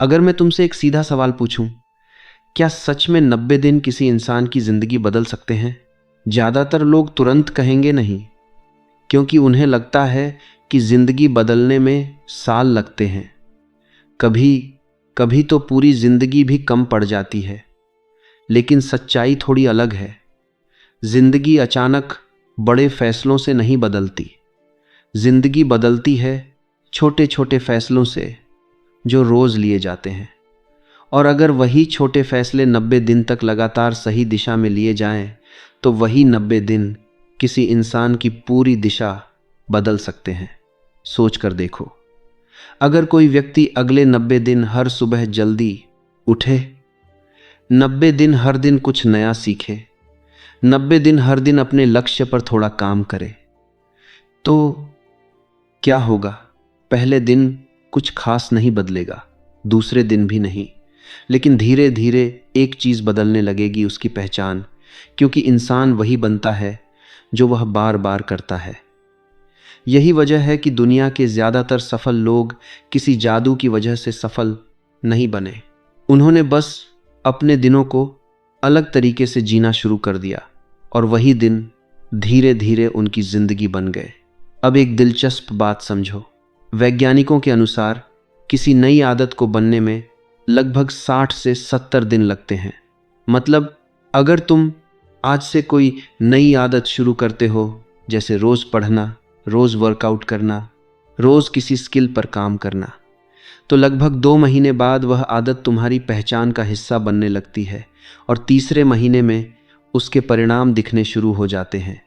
अगर मैं तुमसे एक सीधा सवाल पूछूं, क्या सच में 90 दिन किसी इंसान की जिंदगी बदल सकते हैं? ज्यादातर लोग तुरंत कहेंगे नहीं, क्योंकि उन्हें लगता है कि जिंदगी बदलने में साल लगते हैं। कभी कभी तो पूरी जिंदगी भी कम पड़ जाती है। लेकिन सच्चाई थोड़ी अलग है। जिंदगी अचानक बड़े फैसलों से नहीं बदलती। जिंदगी बदलती है छोटे छोटे फैसलों से, जो रोज लिए जाते हैं। और अगर वही छोटे फैसले 90 दिन तक लगातार सही दिशा में लिए जाएं, तो वही 90 दिन किसी इंसान की पूरी दिशा बदल सकते हैं। सोच कर देखो, अगर कोई व्यक्ति अगले 90 दिन हर सुबह जल्दी उठे, 90 दिन हर दिन कुछ नया सीखे, 90 दिन हर दिन अपने लक्ष्य पर थोड़ा काम करे, तो क्या होगा? पहले दिन कुछ खास नहीं बदलेगा, दूसरे दिन भी नहीं, लेकिन धीरे धीरे एक चीज बदलने लगेगी, उसकी पहचान। क्योंकि इंसान वही बनता है जो वह बार बार करता है। यही वजह है कि दुनिया के ज्यादातर सफल लोग किसी जादू की वजह से सफल नहीं बने। उन्होंने बस अपने दिनों को अलग तरीके से जीना शुरू कर दिया, और वही दिन धीरे धीरे उनकी जिंदगी बन गए। अब एक दिलचस्प बात समझो। वैज्ञानिकों के अनुसार किसी नई आदत को बनने में लगभग 60 से 70 दिन लगते हैं। मतलब अगर तुम आज से कोई नई आदत शुरू करते हो, जैसे रोज पढ़ना, रोज वर्कआउट करना, रोज किसी स्किल पर काम करना, तो लगभग 2 महीने बाद वह आदत तुम्हारी पहचान का हिस्सा बनने लगती है, और तीसरे महीने में उसके परिणाम दिखने शुरू हो जाते हैं।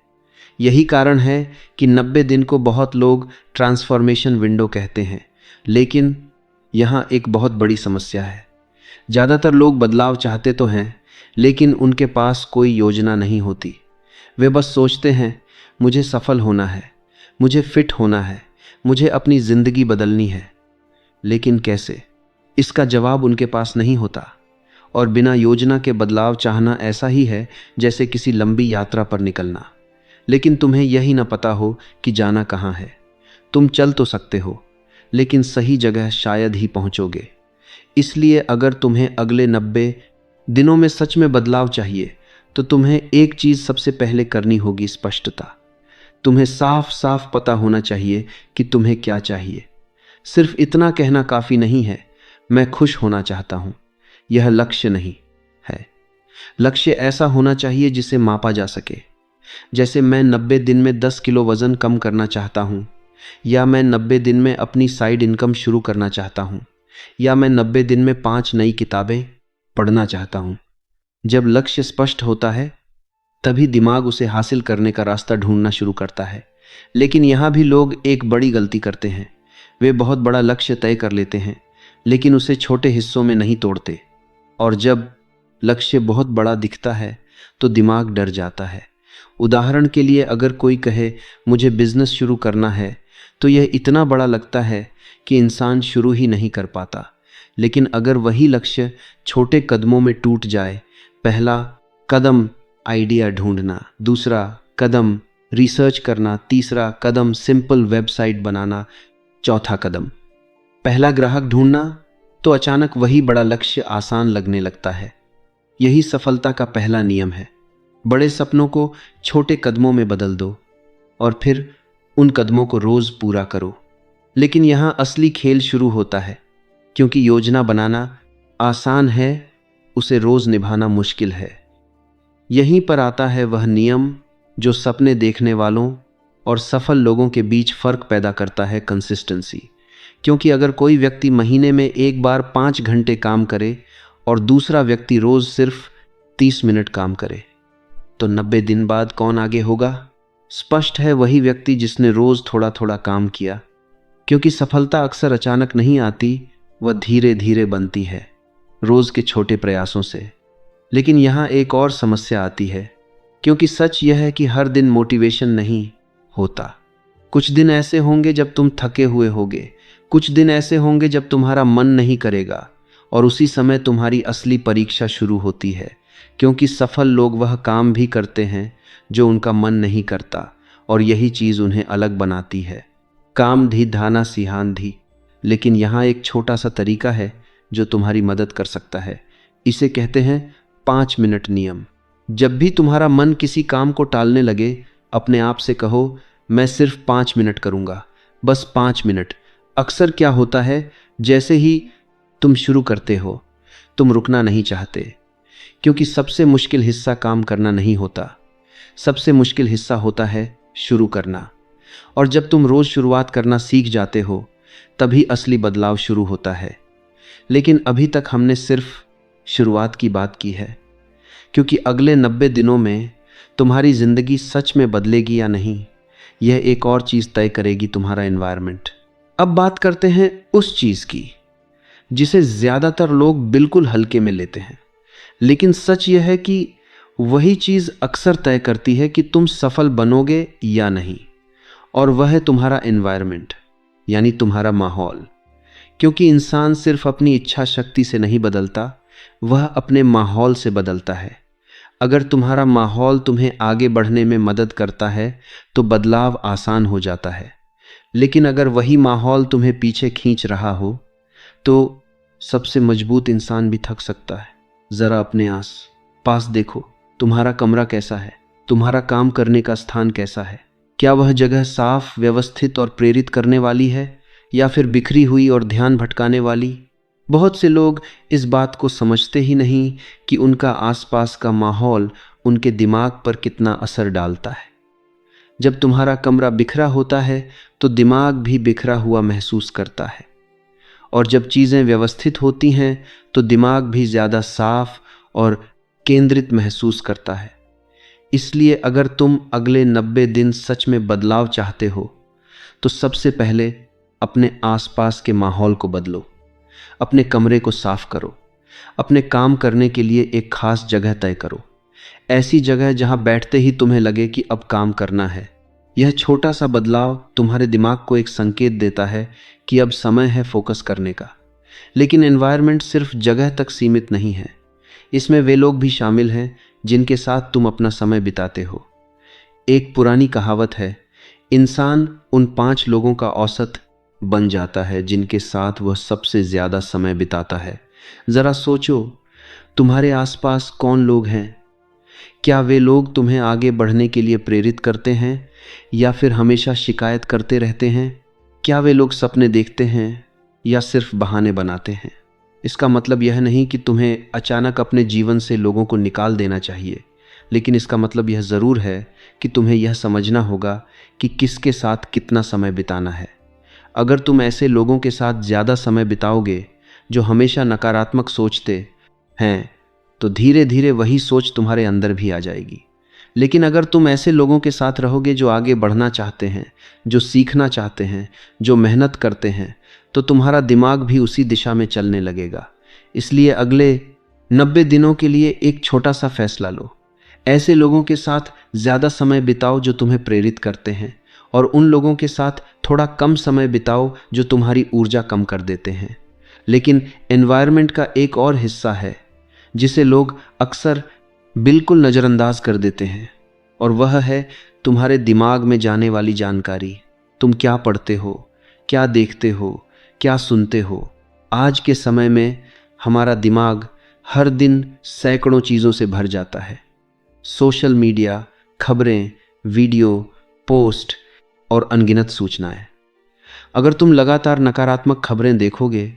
यही कारण है कि 90 दिन को बहुत लोग ट्रांसफॉर्मेशन विंडो कहते हैं। लेकिन यहाँ एक बहुत बड़ी समस्या है। ज़्यादातर लोग बदलाव चाहते तो हैं, लेकिन उनके पास कोई योजना नहीं होती। वे बस सोचते हैं, मुझे सफल होना है, मुझे फिट होना है, मुझे अपनी ज़िंदगी बदलनी है। लेकिन कैसे? इसका जवाब उनके पास नहीं होता। और बिना योजना के बदलाव चाहना ऐसा ही है जैसे किसी लंबी यात्रा पर निकलना, लेकिन तुम्हें यही ना पता हो कि जाना कहाँ है। तुम चल तो सकते हो, लेकिन सही जगह शायद ही पहुंचोगे। इसलिए अगर तुम्हें अगले 90 दिनों में सच में बदलाव चाहिए, तो तुम्हें एक चीज़ सबसे पहले करनी होगी, स्पष्टता। तुम्हें साफ साफ पता होना चाहिए कि तुम्हें क्या चाहिए। सिर्फ इतना कहना काफ़ी नहीं है, मैं खुश होना चाहता हूँ। यह लक्ष्य नहीं है। लक्ष्य ऐसा होना चाहिए जिसे मापा जा सके। जैसे मैं 90 दिन में 10 किलो वज़न कम करना चाहता हूँ, या मैं 90 दिन में अपनी साइड इनकम शुरू करना चाहता हूँ, या मैं 90 दिन में 5 नई किताबें पढ़ना चाहता हूँ। जब लक्ष्य स्पष्ट होता है, तभी दिमाग उसे हासिल करने का रास्ता ढूंढना शुरू करता है। लेकिन यहाँ भी लोग एक बड़ी गलती करते हैं। वे बहुत बड़ा लक्ष्य तय कर लेते हैं, लेकिन उसे छोटे हिस्सों में नहीं तोड़ते। और जब लक्ष्य बहुत बड़ा दिखता है, तो दिमाग डर जाता है। उदाहरण के लिए, अगर कोई कहे मुझे बिजनेस शुरू करना है, तो यह इतना बड़ा लगता है कि इंसान शुरू ही नहीं कर पाता। लेकिन अगर वही लक्ष्य छोटे कदमों में टूट जाए, पहला कदम आइडिया ढूंढना, दूसरा कदम रिसर्च करना, तीसरा कदम सिंपल वेबसाइट बनाना, चौथा कदम पहला ग्राहक ढूंढना, तो अचानक वही बड़ा लक्ष्य आसान लगने लगता है। यही सफलता का पहला नियम है। बड़े सपनों को छोटे कदमों में बदल दो, और फिर उन कदमों को रोज पूरा करो। लेकिन यहाँ असली खेल शुरू होता है, क्योंकि योजना बनाना आसान है, उसे रोज निभाना मुश्किल है। यहीं पर आता है वह नियम जो सपने देखने वालों और सफल लोगों के बीच फर्क पैदा करता है, कंसिस्टेंसी। क्योंकि अगर कोई व्यक्ति महीने में एक बार 5 घंटे काम करे और दूसरा व्यक्ति रोज सिर्फ 30 मिनट काम करे, तो 90 दिन बाद कौन आगे होगा? स्पष्ट है, वही व्यक्ति जिसने रोज थोड़ा थोड़ा काम किया। क्योंकि सफलता अक्सर अचानक नहीं आती, वह धीरे धीरे बनती है, रोज के छोटे प्रयासों से। लेकिन यहाँ एक और समस्या आती है, क्योंकि सच यह है कि हर दिन मोटिवेशन नहीं होता। कुछ दिन ऐसे होंगे जब तुम थके हुए होगे, कुछ दिन ऐसे होंगे जब तुम्हारा मन नहीं करेगा, और उसी समय तुम्हारी असली परीक्षा शुरू होती है। क्योंकि सफल लोग वह काम भी करते हैं जो उनका मन नहीं करता, और यही चीज़ उन्हें अलग बनाती है। काम धी धाना सिहान धी। लेकिन यहाँ एक छोटा सा तरीका है जो तुम्हारी मदद कर सकता है। इसे कहते हैं 5 मिनट नियम। जब भी तुम्हारा मन किसी काम को टालने लगे, अपने आप से कहो, मैं सिर्फ 5 मिनट करूँगा, बस 5 मिनट। अक्सर क्या होता है, जैसे ही तुम शुरू करते हो, तुम रुकना नहीं चाहते, क्योंकि सबसे मुश्किल हिस्सा काम करना नहीं होता, सबसे मुश्किल हिस्सा होता है शुरू करना। और जब तुम रोज़ शुरुआत करना सीख जाते हो, तभी असली बदलाव शुरू होता है। लेकिन अभी तक हमने सिर्फ शुरुआत की बात की है, क्योंकि अगले 90 दिनों में तुम्हारी ज़िंदगी सच में बदलेगी या नहीं, यह एक और चीज़ तय करेगी, तुम्हारा एनवायरनमेंट। अब बात करते हैं उस चीज़ की जिसे ज़्यादातर लोग बिल्कुल हल्के में लेते हैं, लेकिन सच यह है कि वही चीज़ अक्सर तय करती है कि तुम सफल बनोगे या नहीं, और वह है तुम्हारा एनवायरनमेंट, यानी तुम्हारा माहौल। क्योंकि इंसान सिर्फ अपनी इच्छा शक्ति से नहीं बदलता, वह अपने माहौल से बदलता है। अगर तुम्हारा माहौल तुम्हें आगे बढ़ने में मदद करता है तो बदलाव आसान हो जाता है, लेकिन अगर वही माहौल तुम्हें पीछे खींच रहा हो तो सबसे मजबूत इंसान भी थक सकता है। ज़रा अपने आस पास देखो, तुम्हारा कमरा कैसा है, तुम्हारा काम करने का स्थान कैसा है? क्या वह जगह साफ, व्यवस्थित और प्रेरित करने वाली है, या फिर बिखरी हुई और ध्यान भटकाने वाली? बहुत से लोग इस बात को समझते ही नहीं कि उनका आसपास का माहौल उनके दिमाग पर कितना असर डालता है। जब तुम्हारा कमरा बिखरा होता है तो दिमाग भी बिखरा हुआ महसूस करता है, और जब चीज़ें व्यवस्थित होती हैं तो दिमाग भी ज़्यादा साफ और केंद्रित महसूस करता है। इसलिए अगर तुम अगले 90 दिन सच में बदलाव चाहते हो तो सबसे पहले अपने आसपास के माहौल को बदलो। अपने कमरे को साफ करो, अपने काम करने के लिए एक खास जगह तय करो, ऐसी जगह जहां बैठते ही तुम्हें लगे कि अब काम करना है। यह छोटा सा बदलाव तुम्हारे दिमाग को एक संकेत देता है कि अब समय है फोकस करने का। लेकिन एनवायरनमेंट सिर्फ जगह तक सीमित नहीं है, इसमें वे लोग भी शामिल हैं जिनके साथ तुम अपना समय बिताते हो। एक पुरानी कहावत है, इंसान उन 5 लोगों का औसत बन जाता है जिनके साथ वह सबसे ज़्यादा समय बिताता है। ज़रा सोचो, तुम्हारे आसपास कौन लोग हैं? क्या वे लोग तुम्हें आगे बढ़ने के लिए प्रेरित करते हैं या फिर हमेशा शिकायत करते रहते हैं? क्या वे लोग सपने देखते हैं या सिर्फ बहाने बनाते हैं? इसका मतलब यह नहीं कि तुम्हें अचानक अपने जीवन से लोगों को निकाल देना चाहिए, लेकिन इसका मतलब यह ज़रूर है कि तुम्हें यह समझना होगा कि किसके साथ कितना समय बिताना है। अगर तुम ऐसे लोगों के साथ ज़्यादा समय बिताओगे जो हमेशा नकारात्मक सोचते हैं, तो धीरे धीरे वही सोच तुम्हारे अंदर भी आ जाएगी। लेकिन अगर तुम ऐसे लोगों के साथ रहोगे जो आगे बढ़ना चाहते हैं, जो सीखना चाहते हैं, जो मेहनत करते हैं, तो तुम्हारा दिमाग भी उसी दिशा में चलने लगेगा। इसलिए अगले 90 दिनों के लिए एक छोटा सा फैसला लो। ऐसे लोगों के साथ ज़्यादा समय बिताओ जो तुम्हें प्रेरित करते हैं, और उन लोगों के साथ थोड़ा कम समय बिताओ जो तुम्हारी ऊर्जा कम कर देते हैं। लेकिन एनवायरनमेंट का एक और हिस्सा है जिसे लोग अक्सर बिल्कुल नज़रअंदाज कर देते हैं, और वह है तुम्हारे दिमाग में जाने वाली जानकारी। तुम क्या पढ़ते हो, क्या देखते हो, क्या सुनते हो? आज के समय में हमारा दिमाग हर दिन सैकड़ों चीज़ों से भर जाता है। सोशल मीडिया, खबरें, वीडियो, पोस्ट और अनगिनत सूचनाएं। अगर तुम लगातार नकारात्मक खबरें देखोगे,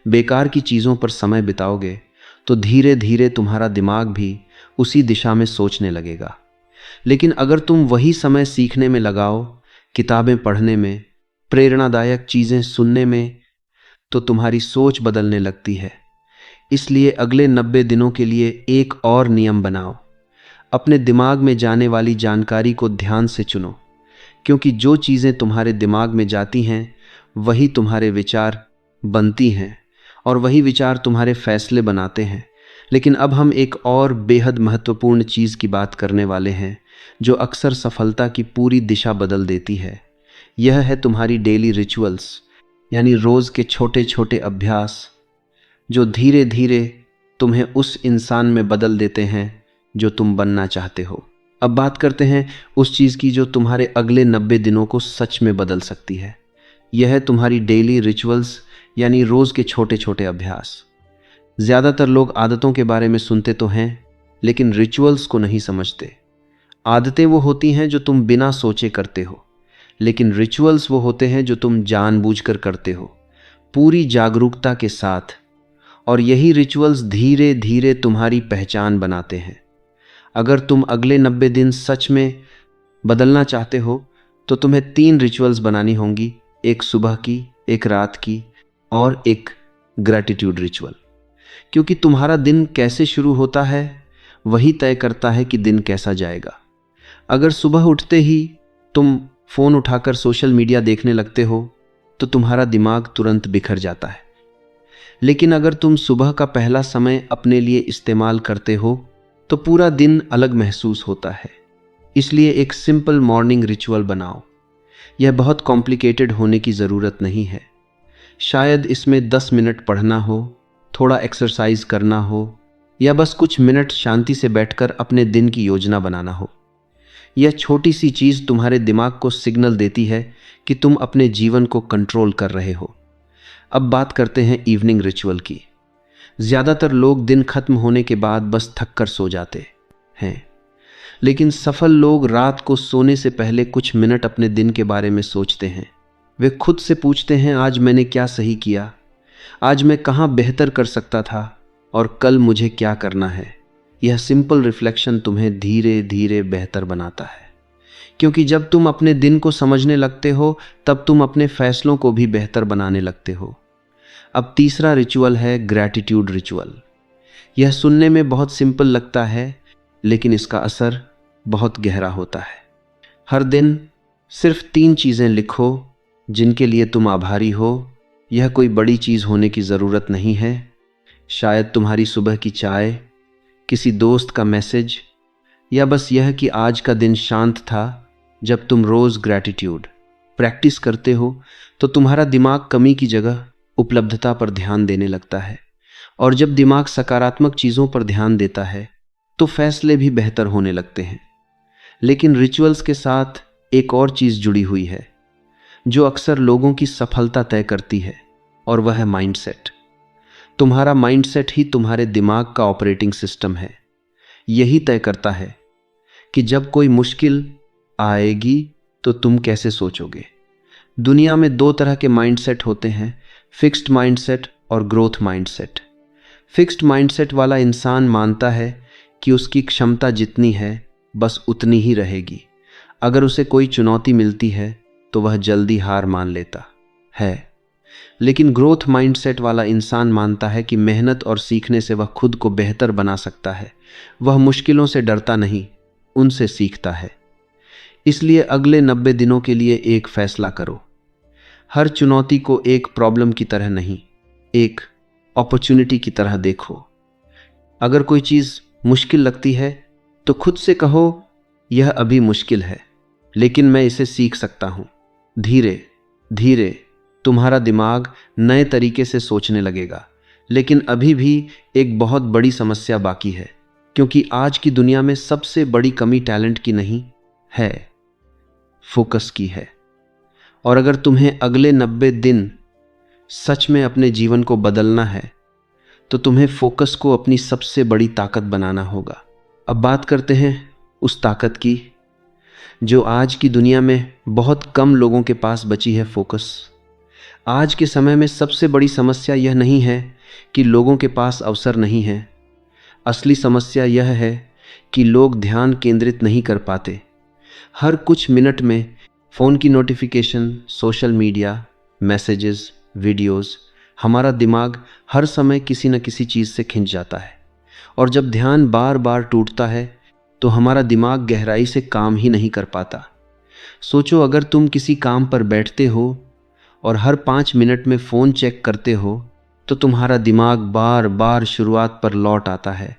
बेकार की चीज़ों पर समय बिताओगे, तो धीरे धीरे तुम्हारा दिमाग भी उसी दिशा में सोचने लगेगा। लेकिन अगर तुम वही समय सीखने में लगाओ, किताबें पढ़ने में, प्रेरणादायक चीज़ें सुनने में, तो तुम्हारी सोच बदलने लगती है। इसलिए अगले 90 दिनों के लिए एक और नियम बनाओ। अपने दिमाग में जाने वाली जानकारी को ध्यान से चुनो, क्योंकि जो चीज़ें तुम्हारे दिमाग में जाती हैं वही तुम्हारे विचार बनती हैं, और वही विचार तुम्हारे फैसले बनाते हैं। लेकिन अब हम एक और बेहद महत्वपूर्ण चीज़ की बात करने वाले हैं जो अक्सर सफलता की पूरी दिशा बदल देती है। यह है तुम्हारी डेली रिचुअल्स, यानी रोज़ के छोटे छोटे अभ्यास जो धीरे धीरे तुम्हें उस इंसान में बदल देते हैं जो तुम बनना चाहते हो। अब बात करते हैं उस चीज़ की जो तुम्हारे अगले 90 दिनों को सच में बदल सकती है। यह है तुम्हारी डेली रिचुअल्स, यानी रोज़ के छोटे छोटे अभ्यास। ज़्यादातर लोग आदतों के बारे में सुनते तो हैं, लेकिन रिचुअल्स को नहीं समझते। आदतें वो होती हैं जो तुम बिना सोचे करते हो, लेकिन रिचुअल्स वो होते हैं जो तुम जानबूझकर करते हो, पूरी जागरूकता के साथ। और यही रिचुअल्स धीरे धीरे तुम्हारी पहचान बनाते हैं। अगर तुम अगले 90 दिन सच में बदलना चाहते हो तो तुम्हें 3 रिचुअल्स बनानी होंगी, एक सुबह की, एक रात की और एक ग्रैटिट्यूड रिचुअल। क्योंकि तुम्हारा दिन कैसे शुरू होता है वही तय करता है कि दिन कैसा जाएगा। अगर सुबह उठते ही तुम फ़ोन उठाकर सोशल मीडिया देखने लगते हो तो तुम्हारा दिमाग तुरंत बिखर जाता है। लेकिन अगर तुम सुबह का पहला समय अपने लिए इस्तेमाल करते हो तो पूरा दिन अलग महसूस होता है। इसलिए एक सिंपल मॉर्निंग रिचुअल बनाओ। यह बहुत कॉम्प्लिकेटेड होने की ज़रूरत नहीं है। शायद इसमें 10 मिनट पढ़ना हो, थोड़ा एक्सरसाइज करना हो, या बस कुछ मिनट शांति से बैठकर अपने दिन की योजना बनाना हो। यह छोटी सी चीज़ तुम्हारे दिमाग को सिग्नल देती है कि तुम अपने जीवन को कंट्रोल कर रहे हो। अब बात करते हैं इवनिंग रिचुअल की। ज़्यादातर लोग दिन खत्म होने के बाद बस थक कर सो जाते हैं, लेकिन सफल लोग रात को सोने से पहले कुछ मिनट अपने दिन के बारे में सोचते हैं। वे खुद से पूछते हैं, आज मैंने क्या सही किया, आज मैं कहाँ बेहतर कर सकता था और कल मुझे क्या करना है। यह सिंपल रिफ्लेक्शन तुम्हें धीरे धीरे बेहतर बनाता है, क्योंकि जब तुम अपने दिन को समझने लगते हो तब तुम अपने फैसलों को भी बेहतर बनाने लगते हो। अब तीसरा रिचुअल है ग्रैटिट्यूड रिचुअल। यह सुनने में बहुत सिंपल लगता है, लेकिन इसका असर बहुत गहरा होता है। हर दिन सिर्फ 3 चीज़ें लिखो जिनके लिए तुम आभारी हो। यह कोई बड़ी चीज़ होने की ज़रूरत नहीं है। शायद तुम्हारी सुबह की चाय, किसी दोस्त का मैसेज, या बस यह कि आज का दिन शांत था। जब तुम रोज़ ग्रैटिट्यूड प्रैक्टिस करते हो तो तुम्हारा दिमाग कमी की जगह उपलब्धता पर ध्यान देने लगता है, और जब दिमाग सकारात्मक चीज़ों पर ध्यान देता है तो फैसले भी बेहतर होने लगते हैं। लेकिन रिचुअल्स के साथ एक और चीज़ जुड़ी हुई है जो अक्सर लोगों की सफलता तय करती है, और वह है माइंडसेट। तुम्हारा माइंडसेट ही तुम्हारे दिमाग का ऑपरेटिंग सिस्टम है। यही तय करता है कि जब कोई मुश्किल आएगी तो तुम कैसे सोचोगे। दुनिया में 2 तरह के माइंडसेट होते हैं, फिक्स्ड माइंडसेट और ग्रोथ माइंडसेट। फिक्स्ड माइंडसेट वाला इंसान मानता है कि उसकी क्षमता जितनी है बस उतनी ही रहेगी। अगर उसे कोई चुनौती मिलती है तो वह जल्दी हार मान लेता है। लेकिन ग्रोथ माइंडसेट वाला इंसान मानता है कि मेहनत और सीखने से वह खुद को बेहतर बना सकता है। वह मुश्किलों से डरता नहीं, उनसे सीखता है। इसलिए अगले 90 दिनों के लिए एक फैसला करो। हर चुनौती को एक प्रॉब्लम की तरह नहीं, एक अपॉर्चुनिटी की तरह देखो। अगर कोई चीज़ मुश्किल लगती है तो खुद से कहो, यह अभी मुश्किल है लेकिन मैं इसे सीख सकता हूँ। धीरे धीरे तुम्हारा दिमाग नए तरीके से सोचने लगेगा। लेकिन अभी भी एक बहुत बड़ी समस्या बाकी है, क्योंकि आज की दुनिया में सबसे बड़ी कमी टैलेंट की नहीं है, फोकस की है। और अगर तुम्हें अगले 90 दिन सच में अपने जीवन को बदलना है तो तुम्हें फोकस को अपनी सबसे बड़ी ताकत बनाना होगा। अब बात करते हैं उस ताकत की जो आज की दुनिया में बहुत कम लोगों के पास बची है, फोकस। आज के समय में सबसे बड़ी समस्या यह नहीं है कि लोगों के पास अवसर नहीं है। असली समस्या यह है कि लोग ध्यान केंद्रित नहीं कर पाते। हर कुछ मिनट में फ़ोन की notification, social media, messages, videos, हमारा दिमाग हर समय किसी न किसी चीज़ से खिंच जाता है। और जब ध्यान बार बार टूटता है तो हमारा दिमाग गहराई से काम ही नहीं कर पाता। सोचो, अगर तुम किसी काम पर बैठते हो और हर 5 मिनट में फ़ोन चेक करते हो तो तुम्हारा दिमाग बार बार शुरुआत पर लौट आता है।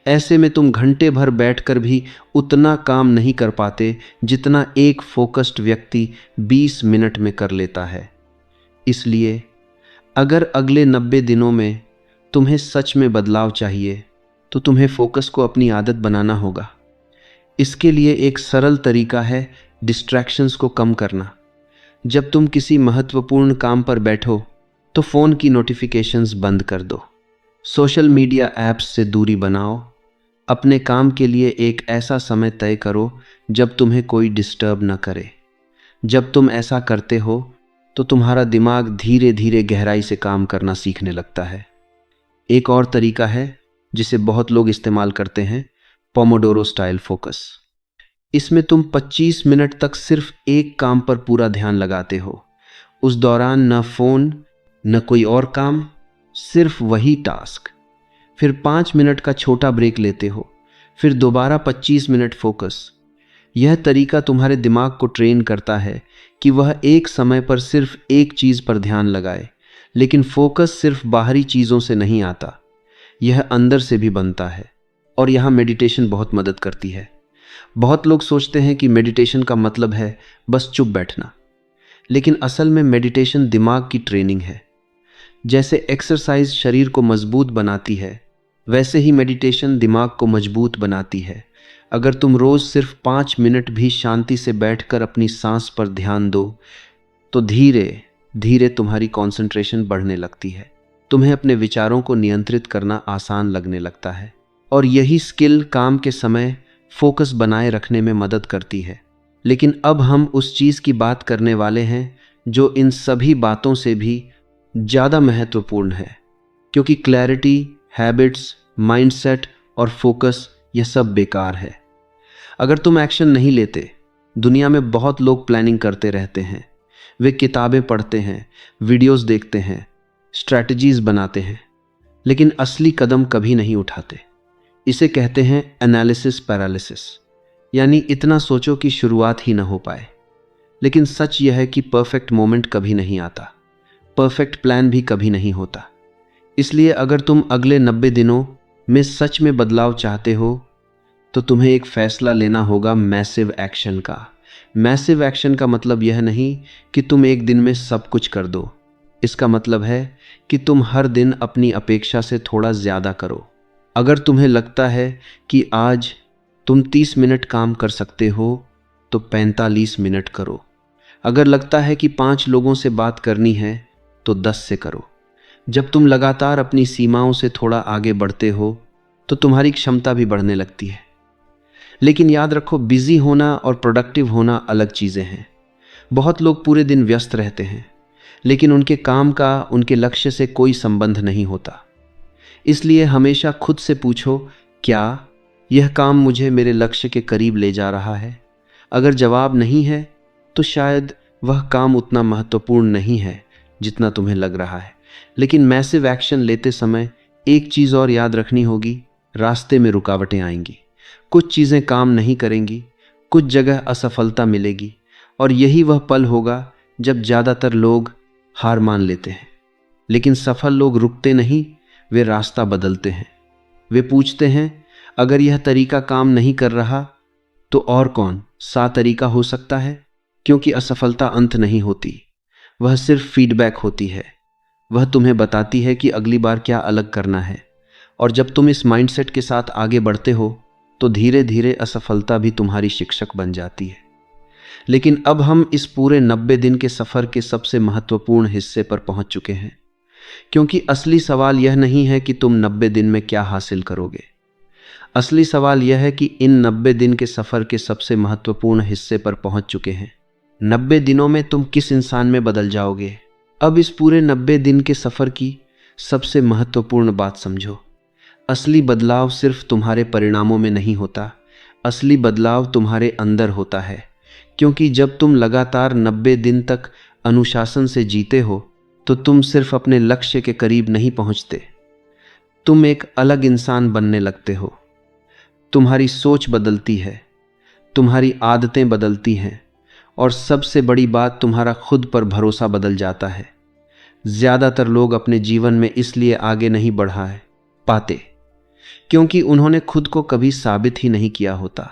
ऐसे में तुम घंटे भर बैठकर भी उतना काम नहीं कर पाते जितना एक फोकस्ड व्यक्ति 20 मिनट में कर लेता है। इसलिए अगर अगले 90 दिनों में तुम्हें सच में बदलाव चाहिए तो तुम्हें फोकस को अपनी आदत बनाना होगा। इसके लिए एक सरल तरीका है डिस्ट्रैक्शंस को कम करना। जब तुम किसी महत्वपूर्ण काम पर बैठो तो फ़ोन की नोटिफिकेशंस बंद कर दो। सोशल मीडिया ऐप्स से दूरी बनाओ। अपने काम के लिए एक ऐसा समय तय करो जब तुम्हें कोई डिस्टर्ब न करे। जब तुम ऐसा करते हो तो तुम्हारा दिमाग धीरे धीरे गहराई से काम करना सीखने लगता है। एक और तरीका है जिसे बहुत लोग इस्तेमाल करते हैं, पोमोडोरो स्टाइल फोकस। इसमें तुम 25 मिनट तक सिर्फ एक काम पर पूरा ध्यान लगाते हो। उस दौरान न फोन, न कोई और काम, सिर्फ वही टास्क। फिर 5 मिनट का छोटा ब्रेक लेते हो, फिर दोबारा 25 मिनट फोकस। यह तरीका तुम्हारे दिमाग को ट्रेन करता है कि वह एक समय पर सिर्फ एक चीज पर ध्यान लगाए। लेकिन फोकस सिर्फ बाहरी चीजों से नहीं आता, यह अंदर से भी बनता है। और यहाँ मेडिटेशन बहुत मदद करती है। बहुत लोग सोचते हैं कि मेडिटेशन का मतलब है बस चुप बैठना, लेकिन असल में मेडिटेशन दिमाग की ट्रेनिंग है। जैसे एक्सरसाइज शरीर को मजबूत बनाती है, वैसे ही मेडिटेशन दिमाग को मजबूत बनाती है। अगर तुम रोज सिर्फ 5 मिनट भी शांति से बैठकर अपनी सांस पर ध्यान दो तो धीरे धीरे तुम्हारी कंसंट्रेशन बढ़ने लगती है। तुम्हें अपने विचारों को नियंत्रित करना आसान लगने लगता है। और यही स्किल काम के समय फोकस बनाए रखने में मदद करती है। लेकिन अब हम उस चीज की बात करने वाले हैं जो इन सभी बातों से भी ज़्यादा महत्वपूर्ण है, क्योंकि क्लैरिटी, हैबिट्स, माइंडसेट और फोकस यह सब बेकार है अगर तुम एक्शन नहीं लेते। दुनिया में बहुत लोग प्लानिंग करते रहते हैं, वे किताबें पढ़ते हैं, वीडियोस देखते हैं, स्ट्रैटेजीज बनाते हैं, लेकिन असली कदम कभी नहीं उठाते। इसे कहते हैं एनालिसिस पैरालिसिस, यानी इतना सोचो कि शुरुआत ही ना हो पाए। लेकिन सच यह है कि परफेक्ट मोमेंट कभी नहीं आता, परफेक्ट प्लान भी कभी नहीं होता। इसलिए अगर तुम अगले 90 दिनों में सच में बदलाव चाहते हो तो तुम्हें एक फैसला लेना होगा मैसिव एक्शन का। मैसिव एक्शन का मतलब यह नहीं कि तुम एक दिन में सब कुछ कर दो। इसका मतलब है कि तुम हर दिन अपनी अपेक्षा से थोड़ा ज़्यादा करो। अगर तुम्हें लगता है कि आज तुम 30 मिनट काम कर सकते हो तो 45 मिनट करो। अगर लगता है कि 5 लोगों से बात करनी है तो 10 से करो। जब तुम लगातार अपनी सीमाओं से थोड़ा आगे बढ़ते हो तो तुम्हारी क्षमता भी बढ़ने लगती है। लेकिन याद रखो, बिजी होना और प्रोडक्टिव होना अलग चीज़ें हैं। बहुत लोग पूरे दिन व्यस्त रहते हैं, लेकिन उनके काम का उनके लक्ष्य से कोई संबंध नहीं होता। इसलिए हमेशा खुद से पूछो, क्या यह काम मुझे मेरे लक्ष्य के करीब ले जा रहा है? अगर जवाब नहीं है तो शायद वह काम उतना महत्वपूर्ण नहीं है जितना तुम्हें लग रहा है। लेकिन मैसिव एक्शन लेते समय एक चीज़ और याद रखनी होगी, रास्ते में रुकावटें आएंगी, कुछ चीज़ें काम नहीं करेंगी, कुछ जगह असफलता मिलेगी, और यही वह पल होगा जब ज़्यादातर लोग हार मान लेते हैं। लेकिन सफल लोग रुकते नहीं, वे रास्ता बदलते हैं। वे पूछते हैं, अगर यह तरीका काम नहीं कर रहा तो और कौन सा तरीका हो सकता है? क्योंकि असफलता अंत नहीं होती, वह सिर्फ फीडबैक होती है। वह तुम्हें बताती है कि अगली बार क्या अलग करना है। और जब तुम इस माइंडसेट के साथ आगे बढ़ते हो तो धीरे धीरे असफलता भी तुम्हारी शिक्षक बन जाती है। लेकिन अब हम इस पूरे 90 दिन के सफ़र के सबसे महत्वपूर्ण हिस्से पर पहुंच चुके हैं, क्योंकि असली सवाल यह नहीं है कि तुम 90 दिन में क्या हासिल करोगे। असली सवाल यह है कि इन 90 दिन के सफ़र के सबसे महत्वपूर्ण हिस्से पर पहुंच चुके हैं। 90 दिनों में तुम किस इंसान में बदल जाओगे? अब इस पूरे 90 दिन के सफ़र की सबसे महत्वपूर्ण बात समझो। असली बदलाव सिर्फ तुम्हारे परिणामों में नहीं होता, असली बदलाव तुम्हारे अंदर होता है। क्योंकि जब तुम लगातार 90 दिन तक अनुशासन से जीते हो तो तुम सिर्फ अपने लक्ष्य के करीब नहीं पहुंचते, तुम एक अलग इंसान बनने लगते हो। तुम्हारी सोच बदलती है, तुम्हारी आदतें बदलती हैं, और सबसे बड़ी बात, तुम्हारा खुद पर भरोसा बदल जाता है। ज़्यादातर लोग अपने जीवन में इसलिए आगे नहीं बढ़ा पाते क्योंकि उन्होंने खुद को कभी साबित ही नहीं किया होता।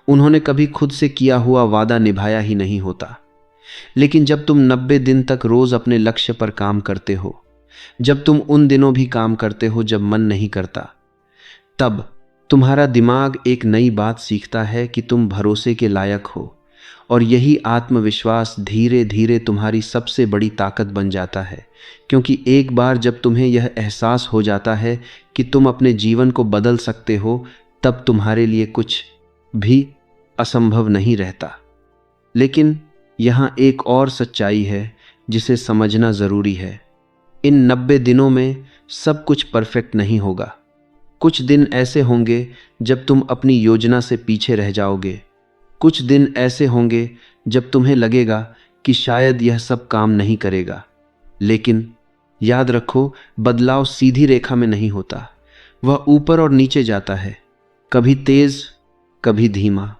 उन्होंने कभी खुद से किया हुआ वादा निभाया ही नहीं होता। लेकिन जब तुम 90 दिन तक रोज अपने लक्ष्य पर काम करते हो, जब तुम उन दिनों भी काम करते हो जब मन नहीं करता, तब तुम्हारा दिमाग एक नई बात सीखता है कि तुम भरोसे के लायक हो। और यही आत्मविश्वास धीरे धीरे तुम्हारी सबसे बड़ी ताकत बन जाता है, क्योंकि एक बार जब तुम्हें यह एहसास हो जाता है कि तुम अपने जीवन को बदल सकते हो, तब तुम्हारे लिए कुछ भी असंभव नहीं रहता। लेकिन यहाँ एक और सच्चाई है जिसे समझना ज़रूरी है। इन 90 दिनों में सब कुछ परफेक्ट नहीं होगा। कुछ दिन ऐसे होंगे जब तुम अपनी योजना से पीछे रह जाओगे। कुछ दिन ऐसे होंगे जब तुम्हें लगेगा कि शायद यह सब काम नहीं करेगा। लेकिन याद रखो, बदलाव सीधी रेखा में नहीं होता, वह ऊपर और नीचे जाता है, कभी तेज कभी धीमा।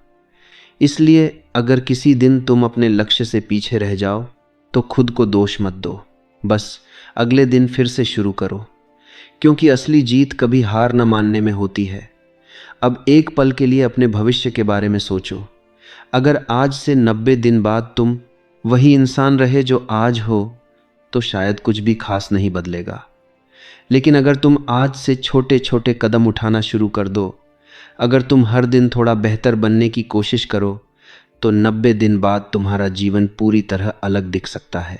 इसलिए अगर किसी दिन तुम अपने लक्ष्य से पीछे रह जाओ तो खुद को दोष मत दो, बस अगले दिन फिर से शुरू करो, क्योंकि असली जीत कभी हार न मानने में होती है। अब एक पल के लिए अपने भविष्य के बारे में सोचो। अगर आज से 90 दिन बाद तुम वही इंसान रहे जो आज हो, तो शायद कुछ भी खास नहीं बदलेगा। लेकिन अगर तुम आज से छोटे छोटे कदम उठाना शुरू कर दो, अगर तुम हर दिन थोड़ा बेहतर बनने की कोशिश करो, तो 90 दिन बाद तुम्हारा जीवन पूरी तरह अलग दिख सकता है।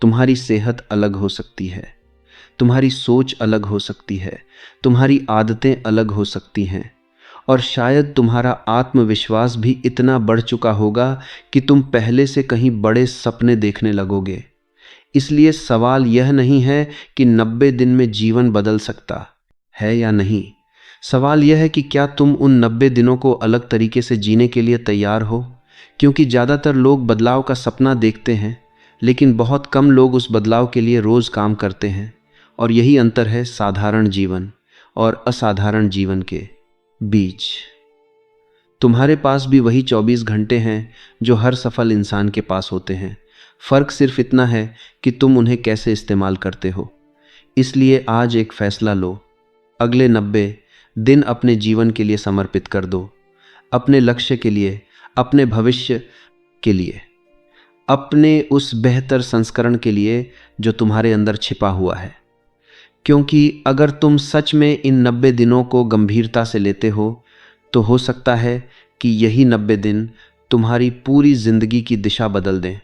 तुम्हारी सेहत अलग हो सकती है, तुम्हारी सोच अलग हो सकती है, तुम्हारी आदतें अलग हो सकती हैं, और शायद तुम्हारा आत्मविश्वास भी इतना बढ़ चुका होगा कि तुम पहले से कहीं बड़े सपने देखने लगोगे। इसलिए सवाल यह नहीं है कि 90 दिन में जीवन बदल सकता है या नहीं। सवाल यह है कि क्या तुम उन 90 दिनों को अलग तरीके से जीने के लिए तैयार हो। क्योंकि ज़्यादातर लोग बदलाव का सपना देखते हैं, लेकिन बहुत कम लोग उस बदलाव के लिए रोज़ काम करते हैं। और यही अंतर है साधारण जीवन और असाधारण जीवन के बीच। तुम्हारे पास भी वही 24 घंटे हैं जो हर सफल इंसान के पास होते हैं। फ़र्क सिर्फ इतना है कि तुम उन्हें कैसे इस्तेमाल करते हो। इसलिए आज एक फ़ैसला लो, अगले 90 दिन अपने जीवन के लिए समर्पित कर दो, अपने लक्ष्य के लिए, अपने भविष्य के लिए, अपने उस बेहतर संस्करण के लिए जो तुम्हारे अंदर छिपा हुआ है। क्योंकि अगर तुम सच में इन 90 दिनों को गंभीरता से लेते हो, तो हो सकता है कि यही 90 दिन तुम्हारी पूरी ज़िंदगी की दिशा बदल दें।